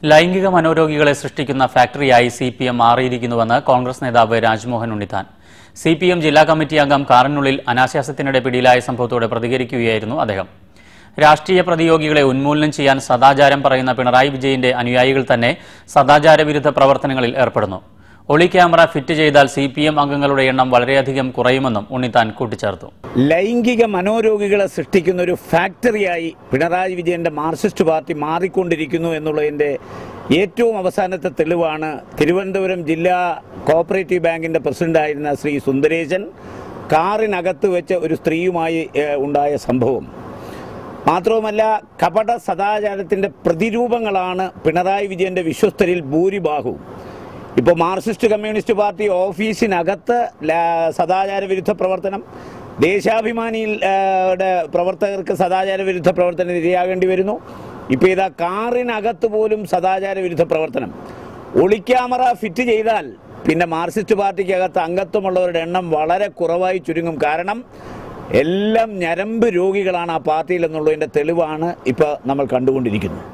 ലൈംഗിക മനോരോഗികളെ സൃഷ്ടിക്കുന്ന ഫാക്ടറിയായി സിപിഎം മാറിയിരിക്കുന്നുവെന്ന് കോൺഗ്രസ് നേതാവ് രാജ്മോഹൻ ഉണ്ണിത്താൻ. സിപിഎം ജില്ലാ കമ്മിറ്റി അംഗം കാറിനുള്ളിൽ അനാശാസ്യത്തിനിടെ പിടിയിലായ സംഭവത്തോട് പ്രതികരിക്കുകയായിരുന്നു അദ്ദേഹം. രാഷ്ട്രീയ പ്രതിയോഗികളെ ഉന്മൂലനം ചെയ്യാൻ സദാചാരം പറയുന്ന പിണറായി വിജയന്റെ അനുയായികൾ തന്നെ സദാചാര വിരുദ്ധ പ്രവർത്തനങ്ങളിൽ ഏർപ്പെടുന്നു. ഒളി ക്യാമറ ഫിറ്റ് ചെയ്താൽ സിപിഎം അംഗങ്ങളുടെ എണ്ണം വളരെയധികം കുറയുമെന്നും ഉണ്ണിത്താൻ കൂട്ടിച്ചേർത്തു. ലൈംഗിക മനോരോഗികളെ സൃഷ്ടിക്കുന്ന ഒരു ഫാക്ടറിയായി പിണറായി വിജയന്റെ മാർക്സിസ്റ്റ് പാർട്ടി മാറിക്കൊണ്ടിരിക്കുന്നു എന്നുള്ളതിൻ്റെ ഏറ്റവും അവസാനത്തെ തെളിവാണ് തിരുവനന്തപുരം ജില്ലാ കോഓപ്പറേറ്റീവ് ബാങ്കിൻ്റെ പ്രസിഡന്റായിരുന്ന ശ്രീ സുന്ദരേശൻ കാറിനകത്ത് വെച്ച് ഒരു സ്ത്രീയുമായി ഉണ്ടായ സംഭവം. മാത്രവുമല്ല, കപട സദാചാരത്തിൻ്റെ പ്രതിരൂപങ്ങളാണ് പിണറായി വിജയന്റെ വിശ്വസ്തരിൽ ഭൂരിഭാഗവും. ഇപ്പോൾ മാർക്സിസ്റ്റ് കമ്മ്യൂണിസ്റ്റ് പാർട്ടി ഓഫീസിനകത്ത് സദാചാര വിരുദ്ധ പ്രവർത്തനം, ദേശാഭിമാനിയുടെ പ്രവർത്തകർക്ക് സദാചാര വിരുദ്ധ പ്രവർത്തനം ഇരയാകേണ്ടി വരുന്നു. ഇപ്പോൾ ഇതാ കാറിനകത്ത് പോലും സദാചാര വിരുദ്ധ പ്രവർത്തനം. ഒളിക്യാമറ ഫിറ്റ് ചെയ്താൽ പിന്നെ മാർക്സിസ്റ്റ് പാർട്ടിക്കകത്ത് അംഗത്വമുള്ളവരുടെ എണ്ണം വളരെ കുറവായി ചുരുങ്ങും. കാരണം എല്ലാം ഞരമ്പ് രോഗികളാണ് ആ പാർട്ടിയിൽ എന്നുള്ളതിൻ്റെ തെളിവാണ് ഇപ്പോൾ നമ്മൾ കണ്ടുകൊണ്ടിരിക്കുന്നത്.